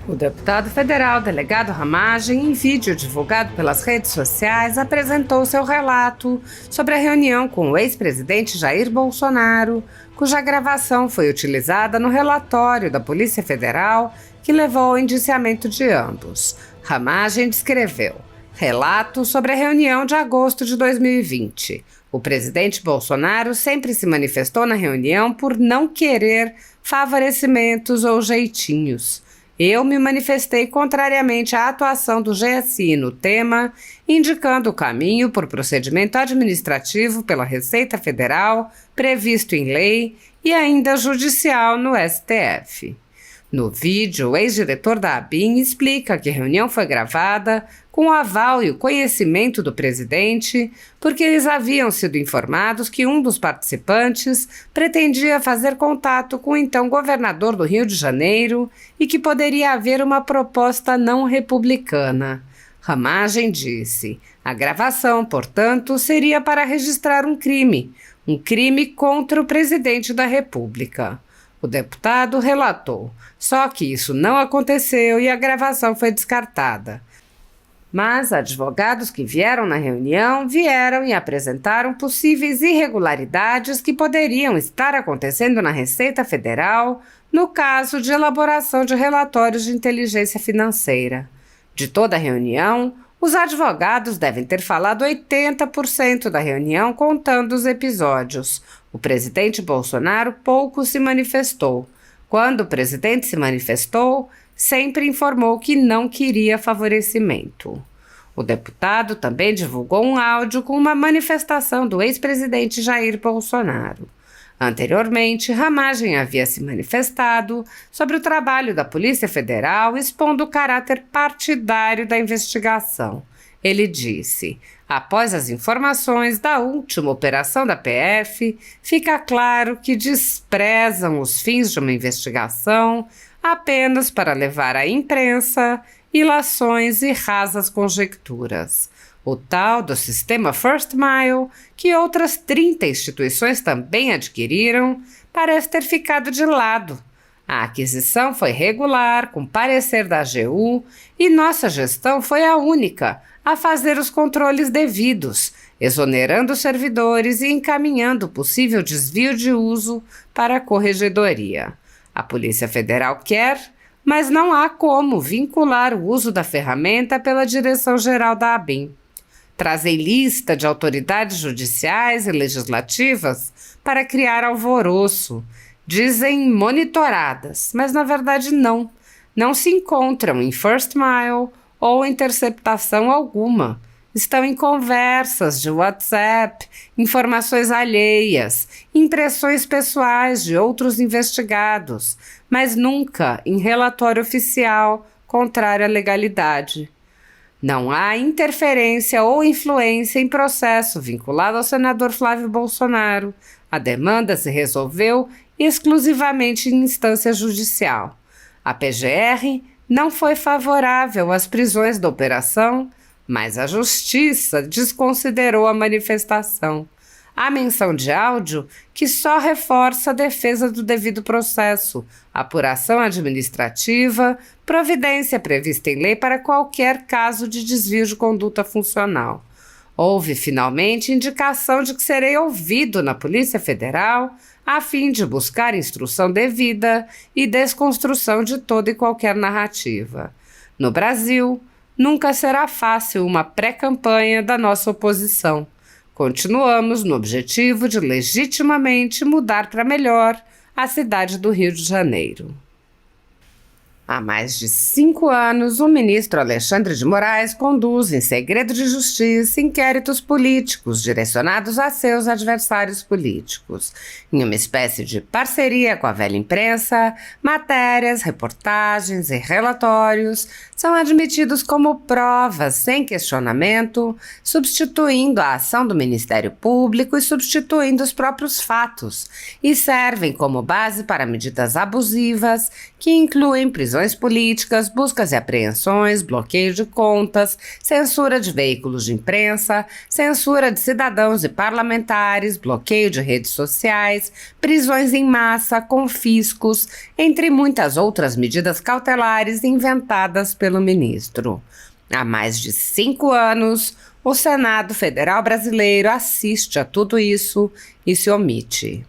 O deputado federal delegado Ramagem, em vídeo divulgado pelas redes sociais, apresentou seu relato sobre a reunião com o ex-presidente Jair Bolsonaro, cuja gravação foi utilizada no relatório da Polícia Federal que levou ao indiciamento de ambos. Ramagem descreveu: relato sobre a reunião de agosto de 2020. O presidente Bolsonaro sempre se manifestou na reunião por não querer favorecimentos ou jeitinhos. Eu me manifestei contrariamente à atuação do GSI no tema, indicando o caminho por procedimento administrativo pela Receita Federal, previsto em lei, e ainda judicial no STF. No vídeo, o ex-diretor da ABIN explica que a reunião foi gravada com o aval e o conhecimento do presidente, porque eles haviam sido informados que um dos participantes pretendia fazer contato com o então governador do Rio de Janeiro e que poderia haver uma proposta não republicana. Ramagem disse: a gravação, portanto, seria para registrar um crime contra o presidente da República. O deputado relatou: só que isso não aconteceu e a gravação foi descartada. Mas advogados que vieram na reunião vieram e apresentaram possíveis irregularidades que poderiam estar acontecendo na Receita Federal no caso de elaboração de relatórios de inteligência financeira. De toda a reunião, os advogados devem ter falado 80% da reunião contando os episódios. O presidente Bolsonaro pouco se manifestou. Quando o presidente se manifestou, sempre informou que não queria favorecimento. O deputado também divulgou um áudio com uma manifestação do ex-presidente Jair Bolsonaro. Anteriormente, Ramagem havia se manifestado sobre o trabalho da Polícia Federal, expondo o caráter partidário da investigação. Ele disse: após as informações da última operação da PF, fica claro que desprezam os fins de uma investigação apenas para levar à imprensa ilações e rasas conjecturas. O tal do sistema First Mile, que outras 30 instituições também adquiriram, parece ter ficado de lado. A aquisição foi regular, com parecer da AGU, e nossa gestão foi a única a fazer os controles devidos, exonerando os servidores e encaminhando possível desvio de uso para a Corregedoria. A Polícia Federal quer, mas não há como vincular o uso da ferramenta pela Direção-Geral da ABIN. Trazem lista de autoridades judiciais e legislativas para criar alvoroço. Dizem monitoradas, mas na verdade não. Não se encontram em First Mile ou interceptação alguma. Estão em conversas de WhatsApp, informações alheias, impressões pessoais de outros investigados, mas nunca em relatório oficial contrário à legalidade. Não há interferência ou influência em processo vinculado ao senador Flávio Bolsonaro. A demanda se resolveu exclusivamente em instância judicial. A PGR não foi favorável às prisões da operação, mas a Justiça desconsiderou a manifestação. Há menção de áudio que só reforça a defesa do devido processo, apuração administrativa, providência prevista em lei para qualquer caso de desvio de conduta funcional. Houve, finalmente, indicação de que serei ouvido na Polícia Federal a fim de buscar instrução devida e desconstrução de toda e qualquer narrativa. No Brasil, nunca será fácil uma pré-campanha da nossa oposição. Continuamos no objetivo de legitimamente mudar para melhor a cidade do Rio de Janeiro. Há mais de 5 anos, o ministro Alexandre de Moraes conduz, em segredo de justiça, inquéritos políticos direcionados a seus adversários políticos. Em uma espécie de parceria com a velha imprensa, matérias, reportagens e relatórios são admitidos como provas sem questionamento, substituindo a ação do Ministério Público e substituindo os próprios fatos, e servem como base para medidas abusivas que incluem prisões prisões políticas, buscas e apreensões, bloqueio de contas, censura de veículos de imprensa, censura de cidadãos e parlamentares, bloqueio de redes sociais, prisões em massa, confiscos, entre muitas outras medidas cautelares inventadas pelo ministro. Há mais de 5 anos, o Senado Federal Brasileiro assiste a tudo isso e se omite.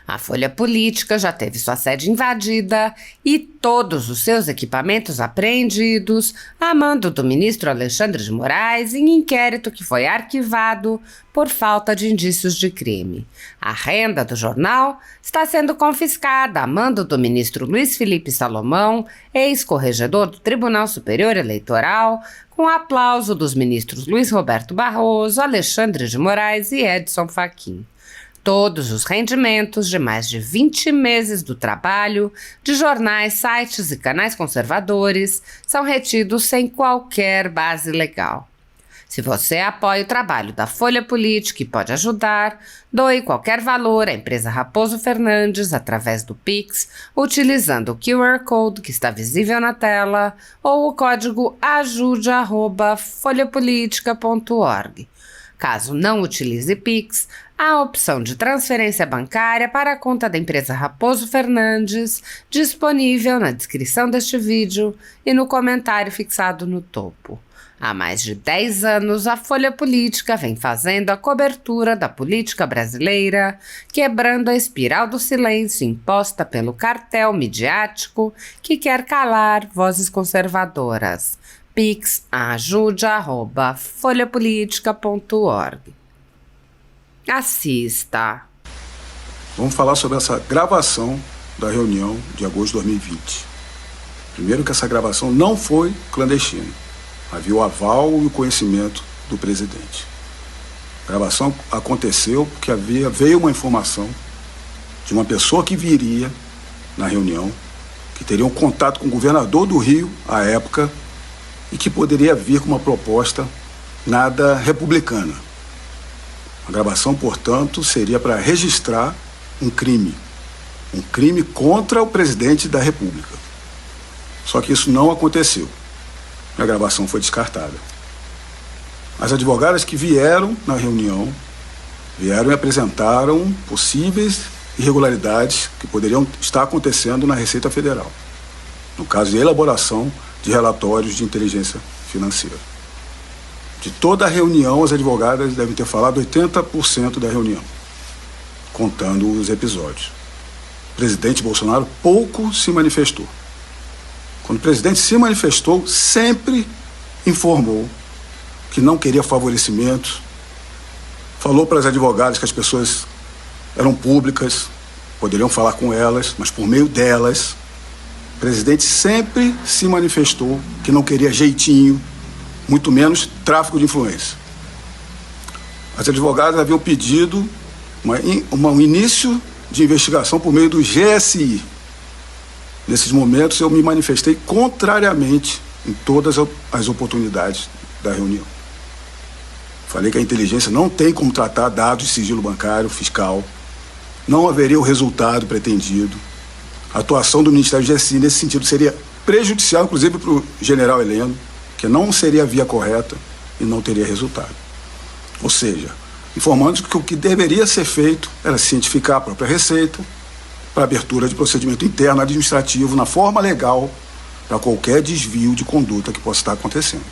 A Folha Política já teve sua sede invadida e todos os seus equipamentos apreendidos a mando do ministro Alexandre de Moraes em inquérito que foi arquivado por falta de indícios de crime. A renda do jornal está sendo confiscada a mando do ministro Luiz Felipe Salomão, ex-corregedor do Tribunal Superior Eleitoral, com aplauso dos ministros Luiz Roberto Barroso, Alexandre de Moraes e Edson Fachin. Todos os rendimentos de mais de 20 meses do trabalho de jornais, sites e canais conservadores são retidos sem qualquer base legal. Se você apoia o trabalho da Folha Política e pode ajudar, doe qualquer valor à empresa Raposo Fernandes através do Pix, utilizando o QR Code que está visível na tela ou o código ajude@folhapolitica.org. Caso não utilize Pix, há a opção de transferência bancária para a conta da empresa Raposo Fernandes, disponível na descrição deste vídeo e no comentário fixado no topo. Há mais de 10 anos, a Folha Política vem fazendo a cobertura da política brasileira, quebrando a espiral do silêncio imposta pelo cartel midiático que quer calar vozes conservadoras. Pix ajude@folhapolitica.org. Assista. Vamos falar sobre essa gravação da reunião de agosto de 2020. Primeiro que essa gravação não foi clandestina. Havia o aval e o conhecimento do presidente. A gravação aconteceu porque veio uma informação de uma pessoa que viria na reunião, que teria um contato com o governador do Rio, à época, e que poderia vir com uma proposta nada republicana. A gravação, portanto, seria para registrar um crime contra o presidente da República. Só que isso não aconteceu. A gravação foi descartada. As advogadas que vieram na reunião vieram e apresentaram possíveis irregularidades que poderiam estar acontecendo na Receita Federal, no caso de elaboração de relatórios de inteligência financeira. De toda a reunião, as advogadas devem ter falado 80% da reunião, contando os episódios. O presidente Bolsonaro pouco se manifestou. Quando o presidente se manifestou, sempre informou que não queria favorecimentos, falou para as advogadas que as pessoas eram públicas, poderiam falar com elas, mas por meio delas. O presidente sempre se manifestou que não queria jeitinho, muito menos tráfico de influência. As advogadas haviam pedido um início de investigação por meio do GSI. Nesses momentos eu me manifestei contrariamente em todas as oportunidades da reunião. Falei que a inteligência não tem como tratar dados de sigilo bancário, fiscal, não haveria o resultado pretendido. A atuação do Ministério GSI nesse sentido seria prejudicial, inclusive para o general Heleno, que não seria a via correta e não teria resultado. Ou seja, informando que o que deveria ser feito era cientificar a própria Receita para abertura de procedimento interno administrativo na forma legal para qualquer desvio de conduta que possa estar acontecendo.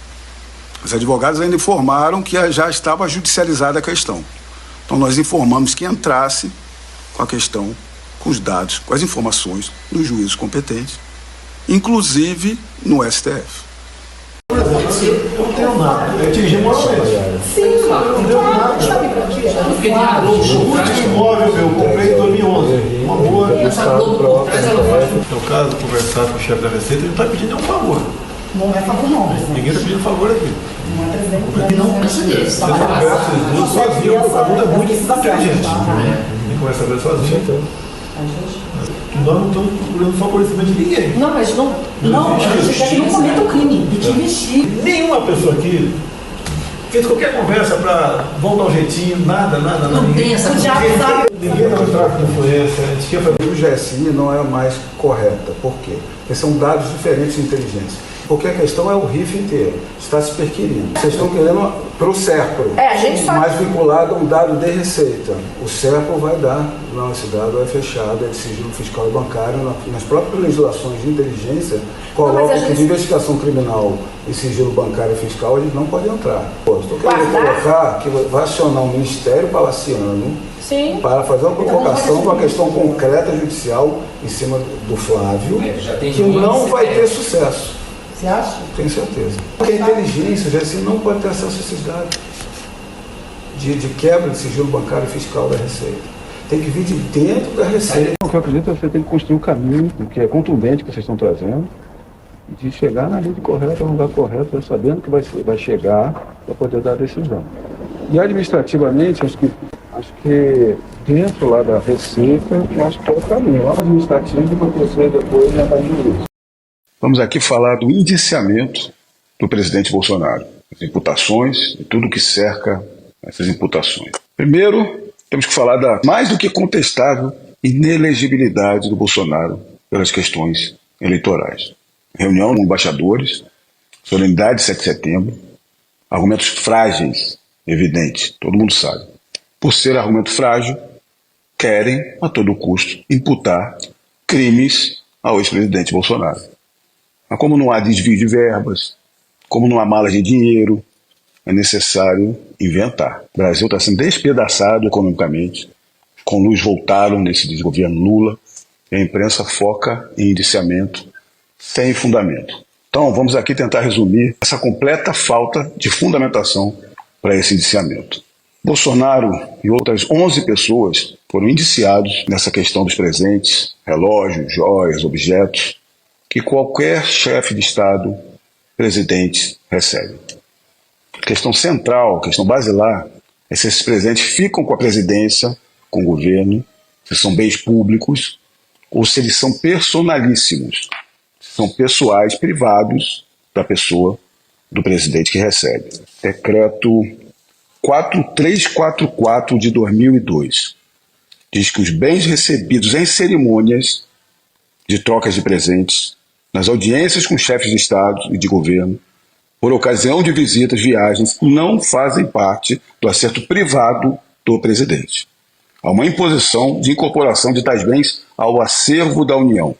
As advogadas ainda informaram que já estava judicializada a questão. Então nós informamos que entrasse com a questão, com os dados, com as informações dos juízes competentes, inclusive no STF. Por exemplo, eu não tenho nada, eu atingi moralmente. Sim, claro. Não tenho nada. O último imóvel eu comprei em 2011. Uma boa. No caso, conversar com o chefe da Receita, ele não está pedindo nenhum favor. Não é favor, não. Ninguém está pedindo favor aqui. Não é presidente. Não precisa. Você conversa sozinho, o favor é muito inteligente. Ninguém conversa ver sozinho, então. Nós não estamos procurando favorecimento de ninguém. Não, mas não. Não, a gente quer que não cometa o crime. E que investigue. Nenhuma pessoa aqui fez qualquer conversa para voltar ao jeitinho, nada. Não tem essa Ninguém não tráfico de influência, a gente quer fazer. O GSI não é a mais correta. Por quê? Porque são dados diferentes de inteligência. Porque a questão é o RIF inteiro, está se perquirindo. Vocês estão querendo para o SERPRO, a gente sabe. mais vinculado a um dado de receita. O SERPRO vai dar, não, esse dado é fechado, é de sigilo fiscal e bancário. Nas próprias legislações de inteligência, colocam que de investigação criminal e sigilo bancário e fiscal eles não podem entrar. Estou querendo colocar que vai acionar um ministério palaciano para fazer uma provocação de uma questão concreta judicial em cima do Flávio, que não vai ter sucesso. Você acha? Tenho certeza. Porque a inteligência, já assim, não pode ter acesso a esses dados de quebra de sigilo bancário e fiscal da Receita. Tem que vir de dentro da Receita. O que eu acredito é que você tem que construir um caminho que é contundente que vocês estão trazendo, de chegar na rede correta, no lugar correto, sabendo que vai chegar para poder dar a decisão. E administrativamente, acho que dentro lá da Receita, eu acho que é o caminho. O administrativo vai acontecer depois na parte jurídica. Vamos aqui falar do indiciamento do presidente Bolsonaro, as imputações e tudo que cerca essas imputações. Primeiro, temos que falar da mais do que contestável inelegibilidade do Bolsonaro pelas questões eleitorais. Reunião com embaixadores, solenidade de 7 de setembro, argumentos frágeis, evidentes, todo mundo sabe. Por ser argumento frágil, querem, a todo custo, imputar crimes ao ex-presidente Bolsonaro. Mas como não há desvio de verbas, como não há malas de dinheiro, é necessário inventar. O Brasil está sendo despedaçado economicamente, com luz voltaram nesse desgoverno Lula, e a imprensa foca em indiciamento sem fundamento. Então vamos aqui tentar resumir essa completa falta de fundamentação para esse indiciamento. Bolsonaro e outras 11 pessoas foram indiciados nessa questão dos presentes, relógios, joias, objetos, que qualquer chefe de Estado, presidente, recebe. A questão central, a questão basilar, é se esses presentes ficam com a presidência, com o governo, se são bens públicos, ou se eles são personalíssimos, são pessoais privados da pessoa do presidente que recebe. Decreto 4344 de 2002 diz que os bens recebidos em cerimônias de trocas de presentes, nas audiências com chefes de Estado e de governo, por ocasião de visitas, viagens, não fazem parte do acerto privado do presidente. Há uma imposição de incorporação de tais bens ao acervo da União.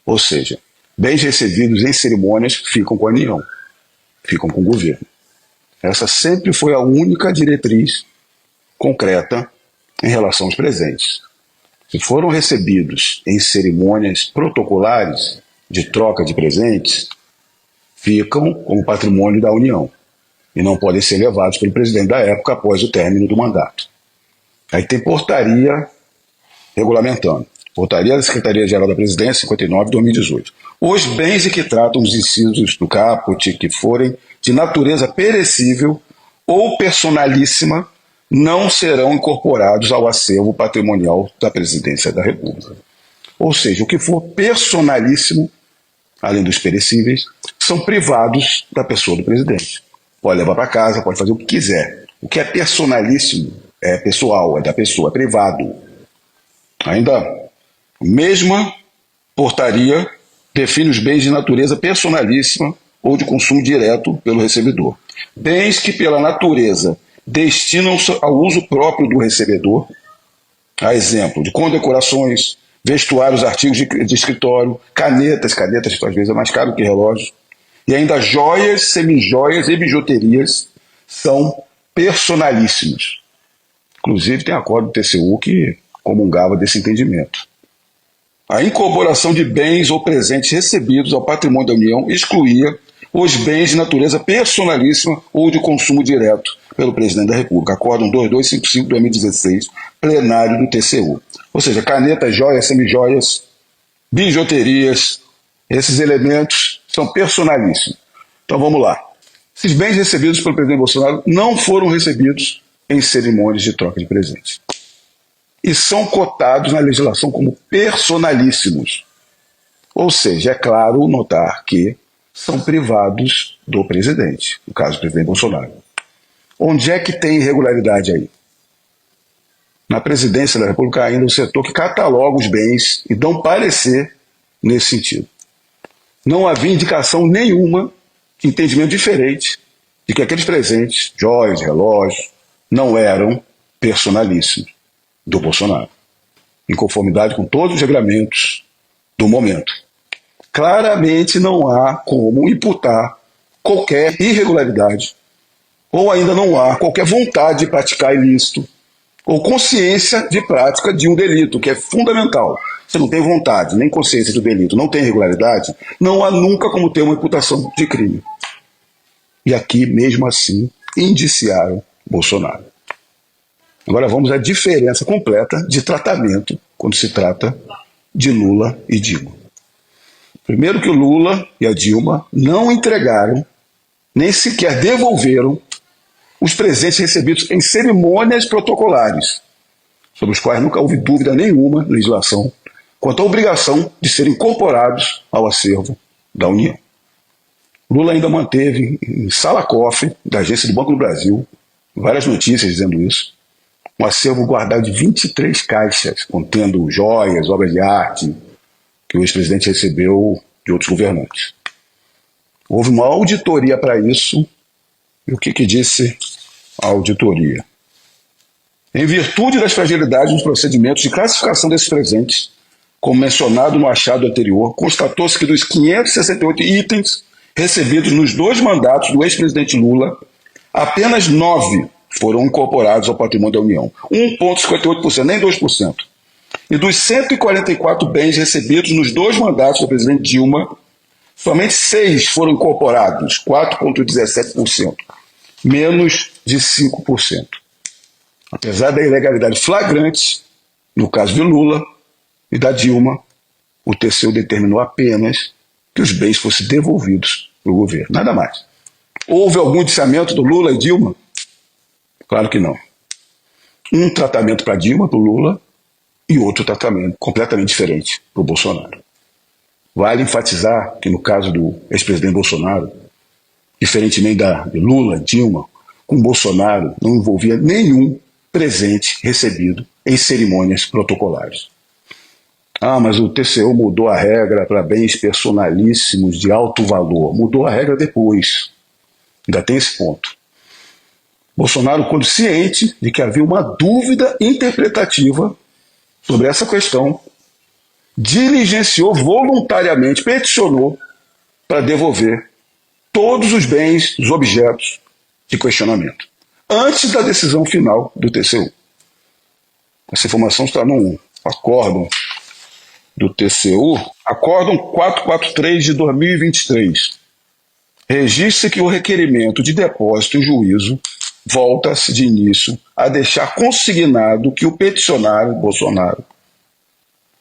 Ou seja, bens recebidos em cerimônias ficam com a União, ficam com o governo. Essa sempre foi a única diretriz concreta em relação aos presentes. Se foram recebidos em cerimônias protocolares de troca de presentes, ficam como patrimônio da União e não podem ser levados pelo presidente da época após o término do mandato. Aí tem portaria regulamentando. Portaria da Secretaria-Geral da Presidência, 59 de 2018. Os bens de que tratam os incisos do caput que forem de natureza perecível ou personalíssima não serão incorporados ao acervo patrimonial da Presidência da República. Ou seja, o que for personalíssimo, além dos perecíveis, são privados da pessoa do presidente. Pode levar para casa, pode fazer o que quiser. O que é personalíssimo é pessoal, é da pessoa, é privado. Ainda, a mesma portaria define os bens de natureza personalíssima ou de consumo direto pelo recebedor. Bens que, pela natureza, destinam-se ao uso próprio do recebedor, a exemplo de condecorações, vestuários, artigos de escritório, canetas que às vezes é mais caro que relógio, e ainda joias, semijoias e bijuterias são personalíssimos. Inclusive tem acordo do TCU que comungava desse entendimento. A incorporação de bens ou presentes recebidos ao patrimônio da União excluía os bens de natureza personalíssima ou de consumo direto pelo presidente da República. Acórdão 2255 de 2016, plenário do TCU. Ou seja, canetas, joias, semijoias, bijuterias, esses elementos são personalíssimos. Então vamos lá. Esses bens recebidos pelo presidente Bolsonaro não foram recebidos em cerimônias de troca de presentes. E são cotados na legislação como personalíssimos. Ou seja, é claro notar que são privados do presidente, no caso do presidente Bolsonaro. Onde é que tem irregularidade aí? Na presidência da República ainda o setor que cataloga os bens e dá um parecer nesse sentido. Não havia indicação nenhuma de entendimento diferente de que aqueles presentes, joias, relógios, não eram personalíssimos do Bolsonaro, em conformidade com todos os regramentos do momento. Claramente não há como imputar qualquer irregularidade, ou ainda não há qualquer vontade de praticar ilícito, ou consciência de prática de um delito, que é fundamental. Você não tem vontade, nem consciência do delito, não tem irregularidade, não há nunca como ter uma imputação de crime. E aqui, mesmo assim, indiciaram Bolsonaro. Agora vamos à diferença completa de tratamento quando se trata de Lula e Dilma. Primeiro que o Lula e a Dilma não entregaram, nem sequer devolveram, os presentes recebidos em cerimônias protocolares, sobre os quais nunca houve dúvida nenhuma na legislação, quanto à obrigação de serem incorporados ao acervo da União. Lula ainda manteve em sala-cofre da agência do Banco do Brasil, várias notícias dizendo isso, um acervo guardado de 23 caixas, contendo joias, obras de arte, que o ex-presidente recebeu de outros governantes. Houve uma auditoria para isso, e o que disse a auditoria? Em virtude das fragilidades nos procedimentos de classificação desses presentes, como mencionado no achado anterior, constatou-se que dos 568 itens recebidos nos 2 mandatos do ex-presidente Lula, apenas 9 foram incorporados ao patrimônio da União, 1,58%, nem 2%. E dos 144 bens recebidos nos 2 mandatos do presidente Dilma, somente 6 foram incorporados, 4,17%, menos de 5%. Apesar da ilegalidade flagrante, no caso de Lula e da Dilma, o TCU determinou apenas que os bens fossem devolvidos para o governo, nada mais. Houve algum indiciamento do Lula e Dilma? Claro que não. Um tratamento para Dilma, para o Lula, e outro tratamento completamente diferente para o Bolsonaro. Vale enfatizar que no caso do ex-presidente Bolsonaro, diferentemente de Lula, Dilma, com Bolsonaro não envolvia nenhum presente recebido em cerimônias protocolares. Mas o TCU mudou a regra para bens personalíssimos de alto valor. Mudou a regra depois. Ainda tem esse ponto. Bolsonaro, quando ciente de que havia uma dúvida interpretativa sobre essa questão, diligenciou voluntariamente, peticionou para devolver todos os bens, os objetos de questionamento, antes da decisão final do TCU. Essa informação está num acórdão do TCU, acórdão 443 de 2023. Registra que o requerimento de depósito em juízo volta-se de início a deixar consignado que o peticionário, Bolsonaro,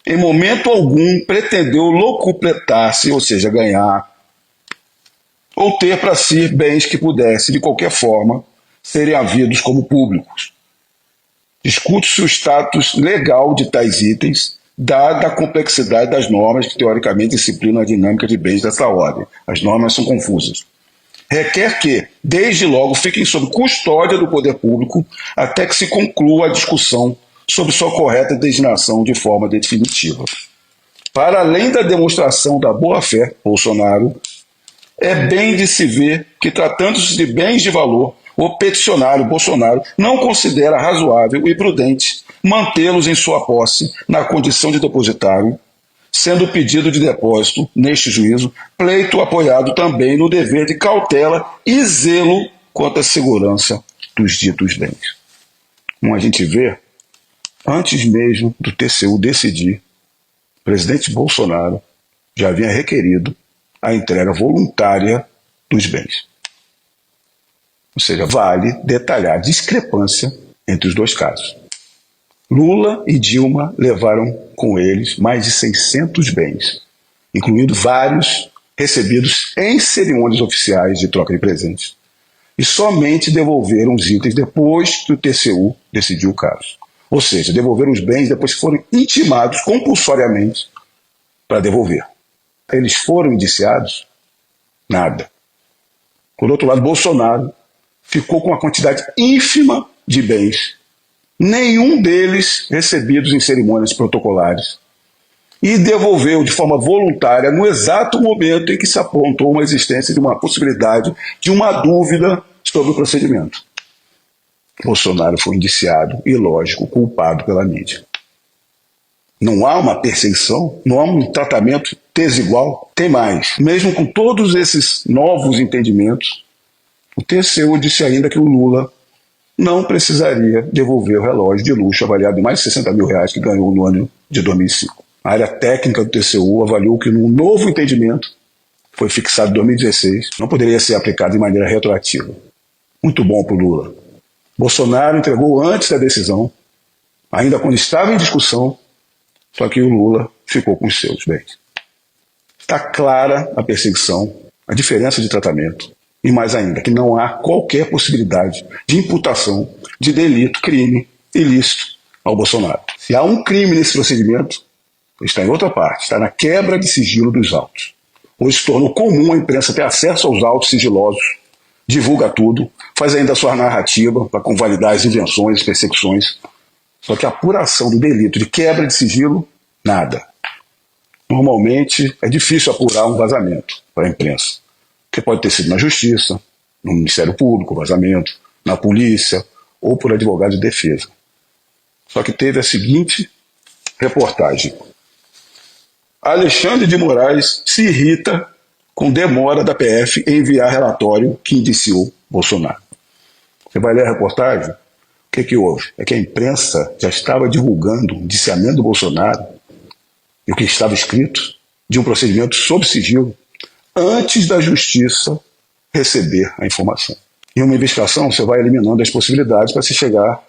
em momento algum pretendeu locupletar-se, ou seja, ganhar, ou ter para si bens que pudessem, de qualquer forma, serem havidos como públicos. Discute-se o status legal de tais itens, dada a complexidade das normas que, teoricamente, disciplinam a dinâmica de bens dessa ordem. As normas são confusas. Requer que, desde logo, fiquem sob custódia do poder público até que se conclua a discussão sobre sua correta designação de forma definitiva. Para além da demonstração da boa-fé, Bolsonaro, é bem de se ver que, tratando-se de bens de valor, o peticionário Bolsonaro não considera razoável e prudente mantê-los em sua posse na condição de depositário, sendo o pedido de depósito, neste juízo, pleito apoiado também no dever de cautela e zelo quanto à segurança dos ditos bens. Como a gente vê, antes mesmo do TCU decidir, o presidente Bolsonaro já havia requerido a entrega voluntária dos bens. Ou seja, vale detalhar a discrepância entre os dois casos. Lula e Dilma levaram com eles mais de 600 bens, incluindo vários recebidos em cerimônias oficiais de troca de presentes, e somente devolveram os itens depois que o TCU decidiu o caso. Ou seja, devolveram os bens depois que foram intimados compulsoriamente para devolver. Eles foram indiciados? Nada. Por outro lado, Bolsonaro ficou com uma quantidade ínfima de bens, nenhum deles recebidos em cerimônias protocolares, e devolveu de forma voluntária no exato momento em que se apontou uma existência de uma possibilidade, de uma dúvida sobre o procedimento. Bolsonaro foi indiciado e, lógico, culpado pela mídia. Não há uma perseguição, não há um tratamento desigual. Tem mais. Mesmo com todos esses novos entendimentos, o TCU disse ainda que o Lula não precisaria devolver o relógio de luxo avaliado em mais de 60 mil reais que ganhou no ano de 2005. A área técnica do TCU avaliou que um novo entendimento foi fixado em 2016, não poderia ser aplicado de maneira retroativa. Muito bom para o Lula. Bolsonaro entregou antes da decisão, ainda quando estava em discussão, só que o Lula ficou com os seus bens. Está clara a perseguição, a diferença de tratamento, e mais ainda, que não há qualquer possibilidade de imputação de delito, crime ilícito ao Bolsonaro. Se há um crime nesse procedimento, está em outra parte, está na quebra de sigilo dos autos. Hoje se tornou comum a imprensa ter acesso aos autos sigilosos, divulga tudo, faz ainda a sua narrativa para convalidar as invenções, persecuções. Só que a apuração do delito de quebra de sigilo, nada. Normalmente é difícil apurar um vazamento para a imprensa, porque pode ter sido na Justiça, no Ministério Público, vazamento, na polícia ou por advogado de defesa. Só que teve a seguinte reportagem. Alexandre de Moraes se irrita com demora da PF em enviar relatório que indiciou Bolsonaro. Você vai ler a reportagem? O que houve? É que a imprensa já estava divulgando o indiciamento do Bolsonaro e o que estava escrito de um procedimento sob sigilo antes da Justiça receber a informação. Em uma investigação, você vai eliminando as possibilidades para se chegar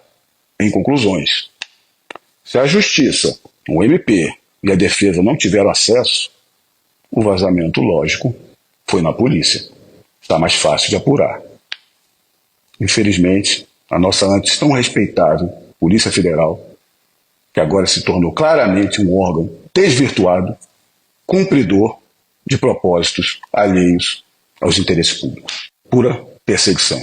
em conclusões. Se a Justiça, o MP e a defesa não tiveram acesso, o vazamento, lógico, foi na polícia. Está mais fácil de apurar. Infelizmente, a nossa antes tão respeitável Polícia Federal, que agora se tornou claramente um órgão desvirtuado, cumpridor de propósitos alheios aos interesses públicos. Pura perseguição.